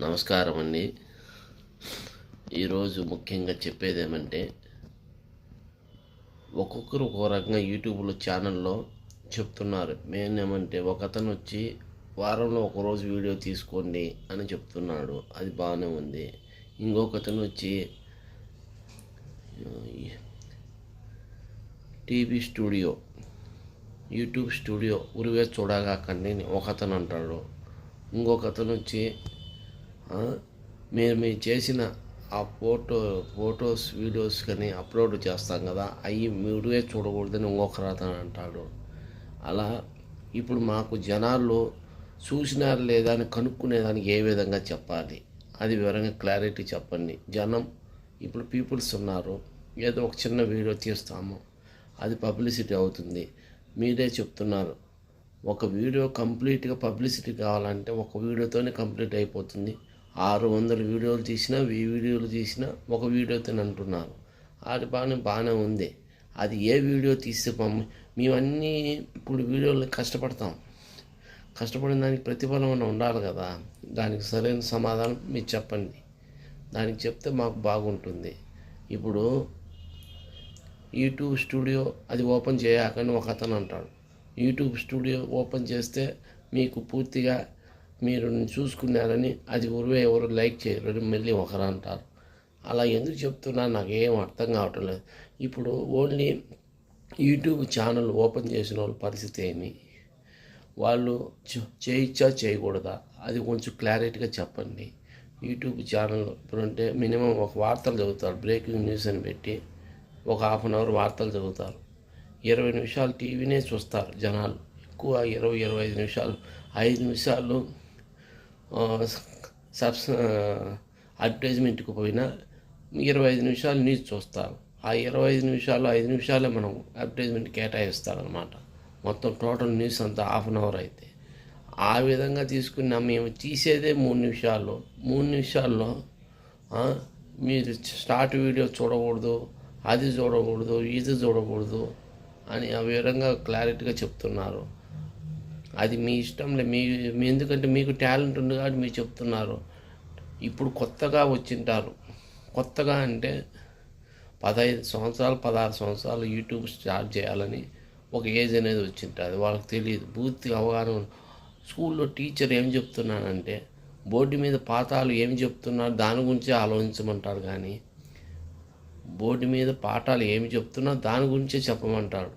నమస్కారం అండి. ఈరోజు ముఖ్యంగా చెప్పేది ఏమంటే, ఒక్కొక్కరు ఒక్కో రకంగా యూట్యూబ్లో ఛానల్లో చెప్తున్నారు. మెయిన్ ఏమంటే, ఒకతను వచ్చి వారంలో ఒకరోజు వీడియో తీసుకోండి అని చెప్తున్నాడు. అది బాగానే ఉంది. ఇంకొకతను వచ్చి టీవీ స్టూడియో, యూట్యూబ్ స్టూడియో ఉరివే చూడగాకండి ఒకతను అంటాడు. ఇంకొకతను వచ్చి మీరు చేసిన ఆ ఫొటోస్ వీడియోస్ కానీ అప్లోడ్ చేస్తాం కదా, అవి మీరే చూడకూడదని ఇంకొకరు అతను అంటాడు. అలా ఇప్పుడు మాకు జనాలు చూసినారు లేదా అని కనుక్కునేదానికి ఏ విధంగా చెప్పాలి, అది వివరంగా క్లారిటీ చెప్పండి. జనం ఇప్పుడు పీపుల్స్ ఉన్నారు, ఏదో ఒక చిన్న వీడియో తీస్తాము, అది పబ్లిసిటీ అవుతుంది. మీరే చెప్తున్నారు ఒక వీడియో కంప్లీట్గా పబ్లిసిటీ కావాలంటే ఒక వీడియోతోనే కంప్లీట్ అయిపోతుంది. 600 వీడియోలు తీసినా 1000 వీడియోలు తీసినా ఒక వీడియోతో అంటున్నారు. అది బాగానే ఉంది. అది ఏ వీడియో తీస్తే మేమన్నీ ఇప్పుడు వీడియోలు కష్టపడిన దానికి ప్రతిఫలం ఉండాలి కదా. దానికి సరైన సమాధానం మీరు చెప్పండి. దానికి చెప్తే మాకు బాగుంటుంది. ఇప్పుడు యూట్యూబ్ స్టూడియో అది ఓపెన్ చేయకని ఒక అతను అంటాడు. యూట్యూబ్ స్టూడియో ఓపెన్ చేస్తే మీకు పూర్తిగా మీరు చూసుకున్నారని అది ఎవరు లైక్ చేయరు, మళ్ళీ ఒకరు అంటారు. అలా ఎందుకు చెప్తున్నా నాకు ఏం అర్థం కావటం లేదు. ఇప్పుడు ఓన్లీ యూట్యూబ్ ఛానల్ ఓపెన్ చేసిన వాళ్ళ పరిస్థితి ఏమి, వాళ్ళు చేయొచ్చా చేయకూడదా, అది కొంచెం క్లారిటీగా చెప్పండి. యూట్యూబ్ ఛానల్ ఇప్పుడంటే మినిమం ఒక వార్తలు చదువుతారు, బ్రేకింగ్ న్యూస్ అని పెట్టి ఒక 30 నిమిషాలు వార్తలు చదువుతారు. 20 నిమిషాలు టీవీనే చూస్తారు జనాలు. ఎక్కువ 20-25 నిమిషాలు, 5 నిమిషాలు అడ్వర్టైజ్మెంట్కి పోయినా 25 నిమిషాలు న్యూస్ చూస్తారు. ఆ 25 నిమిషాలు 5 నిమిషాలే మనం అడ్వర్టైజ్మెంట్ కేటాయిస్తారనమాట. మొత్తం టోటల్ న్యూస్ అంతా 1/2 అవర్ అయితే. ఆ విధంగా తీసుకున్న మేము తీసేదే 3 నిమిషాలు. 3 నిమిషాల్లో మీరు స్టార్ట్ వీడియో చూడకూడదు, అది చూడకూడదు, ఇది చూడకూడదు అని ఆ విధంగా క్లారిటీగా చెప్తున్నారు. అది మీ ఇష్టంలే. మీ ఎందుకంటే మీకు టాలెంట్ ఉంది కాబట్టి మీరు చెప్తున్నారు. ఇప్పుడు కొత్తగా వచ్చింటారు. కొత్తగా అంటే 15 సంవత్సరాలు 16 సంవత్సరాలు యూట్యూబ్ స్టార్ట్ చేయాలని ఒక ఏజ్ అనేది వచ్చింటుంది. వాళ్ళకి తెలియదు, పూర్తిగా అవగాహన. స్కూల్లో టీచర్ ఏం చెప్తున్నానంటే బోర్డు మీద పాఠాలు ఏం చెప్తున్నారు దాని గురించి ఆలోచించమంటాడు, కానీ బోర్డు మీద పాఠాలు ఏమి చెప్తున్నారు దాని గురించే చెప్పమంటాడు.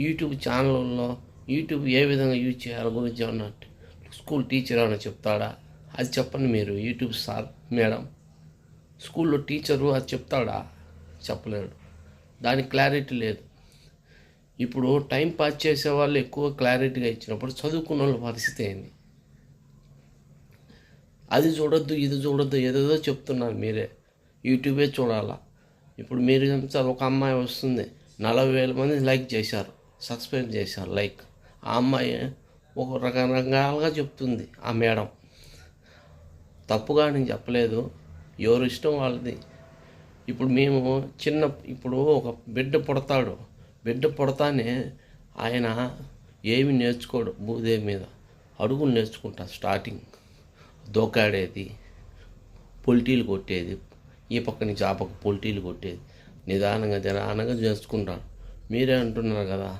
యూట్యూబ్ ఛానల్లో యూట్యూబ్ ఏ విధంగా యూజ్ చేయాలి గురించి ఏమన్నా స్కూల్ టీచర్ ఏమైనా చెప్తాడా? అది చెప్పండి మీరు. యూట్యూబ్ సార్ మేడం స్కూల్లో టీచరు అది చెప్తాడా? చెప్పలేడు. దానికి క్లారిటీ లేదు. ఇప్పుడు టైం పాస్ చేసే వాళ్ళు ఎక్కువ క్లారిటీగా ఇచ్చినప్పుడు చదువుకున్న వాళ్ళ పరిస్థితి ఏంది? అది చూడొద్దు, ఇది చూడొద్దు, ఏదేదో చెప్తున్నారు మీరే. యూట్యూబే చూడాలా. ఇప్పుడు మీరు చెప్తారు, ఒక అమ్మాయి వస్తుంది, 40,000 మంది లైక్ చేశారు, సబ్స్క్రైబ్ చేశారు, లైక్. ఆ అమ్మాయి ఒక రకరకాలుగా చెప్తుంది. ఆ మేడం తప్పుగా నేను చెప్పలేదు, ఎవరు ఇష్టం వాళ్ళది. ఇప్పుడు మేము ఇప్పుడు ఒక బిడ్డ పుడతాడు, బిడ్డ పుడతానే ఆయన ఏమి నేర్చుకోడు, భూదేవి మీద అడుగులు నేర్చుకుంటాడు. స్టార్టింగ్ దోకాడేది, పొలిటీలు కొట్టేది, ఈ పక్క నుంచి ఆ పక్క పొలిటీలు కొట్టేది, నిదానంగా చేసుకుంటాడు. మీరే అంటున్నారు కదా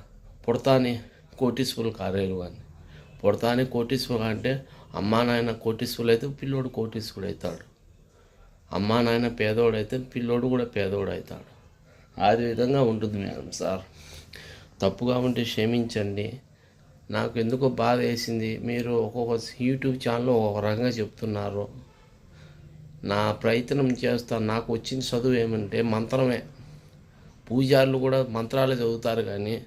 పుడతానే కోటీశ్వరులు కారేలు అని. పుడతానే కోటీశ్వరులు అంటే అమ్మా నాయన కోటీశ్వరులు అయితే పిల్లోడు కోటీశ్వరుడు అవుతాడు, అమ్మా నాయన పేదోడైతే పిల్లోడు కూడా పేదోడు అవుతాడు. అది విధంగా ఉంటుంది మేడం సార్. తప్పుగా ఉంటే క్షమించండి. నాకు ఎందుకో బాధ వేసింది. మీరు ఒక్కొక్క యూట్యూబ్ ఛానల్లో ఒక రకంగా చెప్తున్నారు. నా ప్రయత్నం చేస్తాను. నాకు వచ్చిన చదువు ఏమంటే మంత్రమే. పూజారులు కూడా మంత్రాలే చదువుతారు, కానీ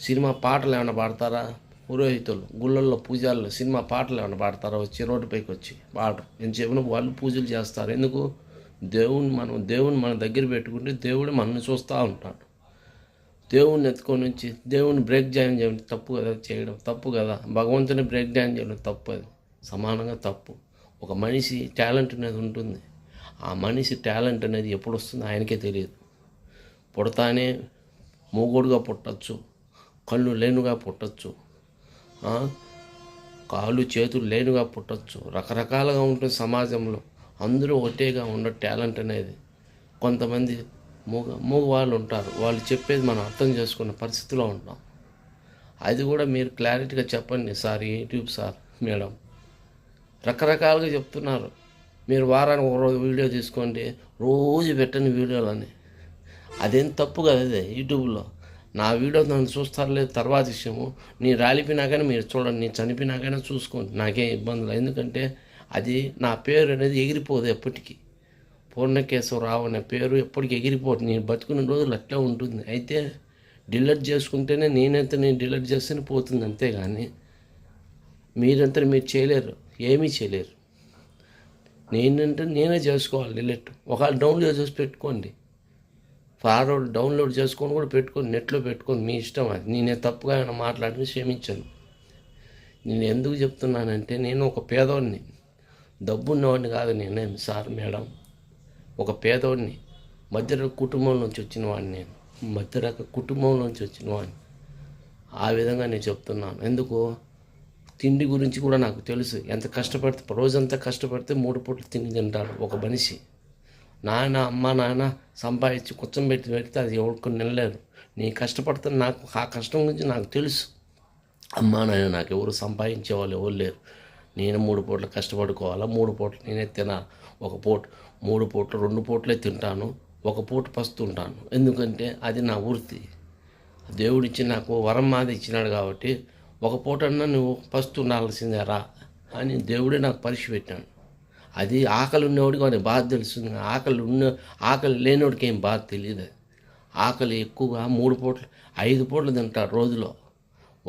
సినిమా పాటలు ఏమైనా పాడతారా? పురోహితులు గుళ్ళల్లో పూజారులు సినిమా పాటలు ఏమైనా పాడతారా? వచ్చి రోడ్డుపైకి వచ్చి పాడరు. నేను చెప్పిన వాళ్ళు పూజలు చేస్తారు. ఎందుకు? దేవుని మన దగ్గర పెట్టుకుంటే దేవుడు మనల్ని చూస్తూ ఉంటాడు. దేవుణ్ణి ఎత్తుకొని నుంచి దేవుని బ్రేక్ డ్యాన్ చేయడం తప్పు కదా, చేయడం తప్పు కదా. భగవంతుని బ్రేక్ డ్యాన్ చేయడం తప్పు, అది సమానంగా తప్పు. ఒక మనిషి టాలెంట్ అనేది ఉంటుంది. ఆ మనిషి టాలెంట్ అనేది ఎప్పుడు వస్తుందో ఆయనకే తెలియదు. పుడతానే మూగోడుగా పుట్టచ్చు, కళ్ళు లేనుగా పుట్టచ్చు, కాళ్ళు చేతులు లేనుగా పుట్టచ్చు, రకరకాలుగా ఉంటుంది సమాజంలో. అందరూ ఒకటేగా ఉన్న టాలెంట్ అనేది. కొంతమంది మూగ వాళ్ళు ఉంటారు, వాళ్ళు చెప్పేది మనం అర్థం చేసుకునే పరిస్థితిలో ఉంటాం. అది కూడా మీరు క్లారిటీగా చెప్పండి సార్, యూట్యూబ్ సార్ మేడం. రకరకాలుగా చెప్తున్నారు. మీరు వారానికి ఒక రోజు వీడియో తీసుకోండి, రోజు పెట్టండి వీడియోలని. అదేం తప్పు కదా అదే యూట్యూబ్లో. నా వీడియో నన్ను చూస్తారు లేదు తర్వాత విషయము. నీ రాలిపోయినాకైనా మీరు చూడండి, నీ చనిపోయినాకైనా చూసుకోండి, నాకేం ఇబ్బందులు. ఎందుకంటే అది నా పేరు అనేది ఎగిరిపోదు ఎప్పటికీ. పూర్ణకేశవరావు అనే పేరు ఎప్పటికీ ఎగిరిపోదు. నేను బతుకున్న రోజులు అట్లా ఉంటుంది. అయితే డిలీట్ చేసుకుంటేనే నేను డిలీట్ చేస్తేనే పోతుంది, అంతేగాని మీరంతా మీరు చేయలేరు, ఏమీ చేయలేరు. నేనే చేసుకోవాలి డిలీట్. ఒకవేళ డౌన్లోడ్ చేసి పెట్టుకోండి, ఫార్వర్డ్ డౌన్లోడ్ చేసుకొని కూడా పెట్టుకొని నెట్లో పెట్టుకొని, మీ ఇష్టం అది. నేనే తప్పుగా ఏమైనా మాట్లాడిన క్షమించను. నేను ఎందుకు చెప్తున్నానంటే, నేను ఒక పేదవాడిని, డబ్బున్నవాడిని కాదు నేనేం సార్ మేడం. ఒక పేదవాడిని, మధ్యరక కుటుంబం నుంచి వచ్చిన వాడిని. నేను మధ్యరక కుటుంబం నుంచి వచ్చిన వాడిని. ఆ విధంగా నేను చెప్తున్నాను. ఎందుకు, తిండి గురించి కూడా నాకు తెలుసు. ఎంత కష్టపడితే, రోజంతా కష్టపడితే 3 పూటలు తిండి తింటాడు ఒక మనిషి. నాన్న సంపాదించి పెడితే అది ఎవరికి నిలలేదు. నేను కష్టపడుతున్న నాకు ఆ కష్టం గురించి నాకు తెలుసు. నాయన నాకు ఎవరు సంపాదించే వాళ్ళు ఎవరు లేరు. నేను 3 పూటలు కష్టపడుకోవాలా, 3 పూటలు నేనే తినాలి. ఒక పూట 3 పూటలు 2 పూటలే తింటాను, ఒక పూట పస్తుంటాను. ఎందుకంటే అది నా వృత్తి. దేవుడిచ్చి నాకు వరం మాది ఇచ్చినాడు కాబట్టి, ఒక పూటన్నా నువ్వు పస్తు ఉండాల్సిందే రా అని దేవుడే నాకు పరీక్ష పెట్టాడు. అది ఆకలి ఉన్నవాడికి వాడికి బాధ తెలుస్తుంది, ఆకలి లేనివాడికి ఏం బాధ తెలియదు. ఆకలి ఎక్కువగా 3 పూటలు 5 పూటలు తింటాడు రోజులో,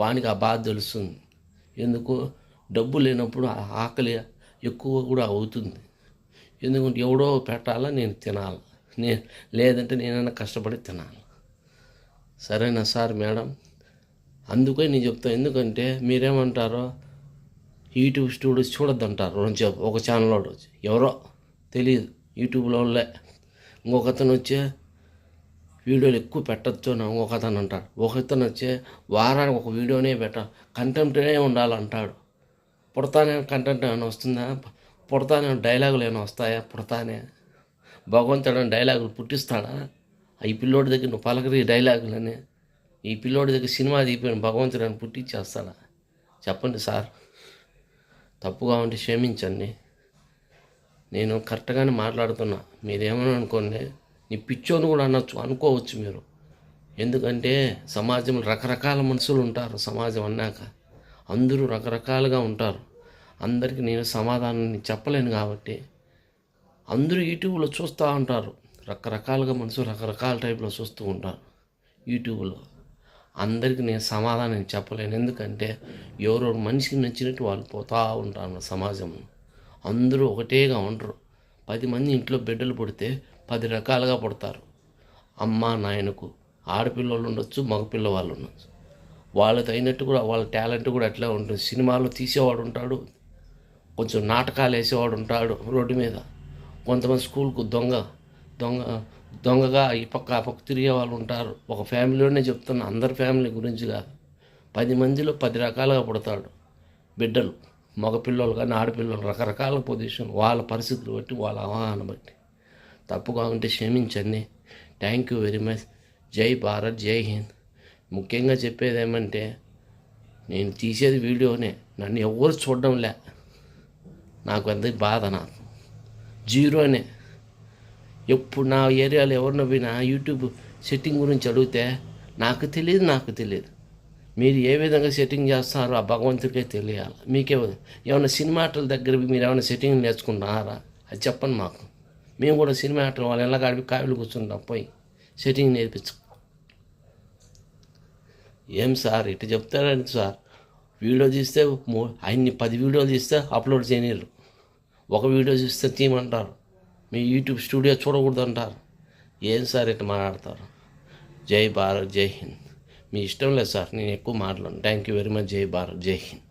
వానికి ఆ బాధ తెలుస్తుంది. ఎందుకు, డబ్బు లేనప్పుడు ఆకలి ఎక్కువ కూడా అవుతుంది. ఎందుకంటే ఎవడో పెట్టాలా, నేను తినాలి. లేదంటే నేనైనా కష్టపడి తినాలి. సరేనా సార్ మేడం? అందుకే నేను చెప్తాను. ఎందుకంటే మీరేమంటారో, యూట్యూబ్ స్టూడియోస్ చూడొద్దంటారు. ఒక ఛానల్ వాడు ఎవరో తెలియదు, యూట్యూబ్లో వాళ్ళే. ఇంకొకతను వచ్చే వీడియోలు ఎక్కువ పెట్టచ్చు అని ఇంకొకతను అంటాడు. ఒకతను వచ్చే వారానికి ఒక వీడియోనే కంటెంటే ఉండాలంటాడు. పుడతానే కంటెంట్ ఏమైనా వస్తుందా? పుడతానే డైలాగులు ఏమైనా వస్తాయా? పుడతానే భగవంతుడు డైలాగులు పుట్టిస్తాడా? ఈ పిల్లోడి దగ్గర నువ్వు పలకరి డైలాగులని, ఈ పిల్లోడి దగ్గర సినిమా తీపిన భగవంతుడు అని పుట్టించేస్తాడా? చెప్పండి సార్. తప్పుగా ఉంటే క్షమించండి. నేను కరెక్ట్గానే మాట్లాడుతున్నా. మీరేమని అనుకోండి, నీ పిచ్చోని కూడా అనుకోవచ్చు మీరు. ఎందుకంటే సమాజంలో రకరకాల మనుషులు ఉంటారు. సమాజం అన్నాక అందరూ రకరకాలుగా ఉంటారు. అందరికీ నేను సమాధానం చెప్పలేను కాబట్టి అందరూ యూట్యూబ్లో చూస్తూ ఉంటారు. రకరకాలుగా మనుషులు రకరకాల టైప్లో చూస్తూ ఉంటారు యూట్యూబ్లో. అందరికీ నేను సమాధానం చెప్పలేను. ఎందుకంటే ఎవరెవరు మనిషికి నచ్చినట్టు వాళ్ళు పోతూ ఉంటారు సమాజంలో. అందరూ ఒకటేగా ఉండరు. 10 మంది ఇంట్లో బిడ్డలు పుడితే 10 రకాలుగా పుడతారు. అమ్మ నాయనకు ఆడపిల్లలు ఉండొచ్చు, మగపిల్లవాళ్ళు ఉండొచ్చు. వాళ్ళతో అయినట్టు కూడా వాళ్ళ టాలెంట్ కూడా అట్లా ఉంటుంది. సినిమాలో తీసేవాడు ఉంటాడు, కొంచెం నాటకాలు వేసేవాడు ఉంటాడు రోడ్డు మీద. కొంతమంది స్కూల్కు దొంగగా ఈ పక్క ఆ పక్క తిరిగే వాళ్ళు ఉంటారు. ఒక ఫ్యామిలీలోనే చెప్తున్నా, అందరి ఫ్యామిలీ గురించి కాదు. 10 మందిలో 10 రకాలుగా పుడతాడు బిడ్డలు, మగపిల్లలు కానీ ఆడపిల్లలు. రకరకాల పొజిషన్, వాళ్ళ పరిస్థితులు బట్టి, వాళ్ళ అవగాహన బట్టి. తప్పుగా ఉంటే క్షమించండి. Thank you very much. జై భారత్, జై హింద్. ముఖ్యంగా చెప్పేది ఏమంటే, నేను తీసేది వీడియోనే, నన్ను ఎవరు చూడడంలే. నాకు ఎంత బాధ, నాకు జీరోనే. ఎప్పుడు నా ఏరియాలో ఎవరినో పోయినా యూట్యూబ్ సెట్టింగ్ గురించి అడిగితే నాకు తెలియదు. మీరు ఏ విధంగా సెట్టింగ్ చేస్తారో ఆ భగవంతుడికే తెలియాలి. మీకే ఏమైనా సినిమా ఆటల దగ్గర మీరు ఏమైనా సెట్టింగ్ నేర్చుకుంటున్నారా? అది చెప్పండి మాకు. మేము కూడా సినిమా ఆటలు వాళ్ళు ఎలా కావిలు కూర్చుంటాం, పోయి సెట్టింగ్ నేర్పించు. ఏం సార్ ఇటు చెప్తారండి సార్? వీడియో తీస్తే అన్ని 10 వీడియోలు తీస్తే అప్లోడ్ చేయలేరు. ఒక వీడియో చూస్తే తీయమంటారు. మీ యూట్యూబ్ స్టూడియో చూడకూడదు అంటారు. ఏం సార్ ఇట్లా మాట్లాడతారు? జై భారత్, జై హింద్. మీ ఇష్టం లేదు సార్, నేను ఎక్కువ మాట్లాడను. Thank you very much. జై భారత్, జై హింద్.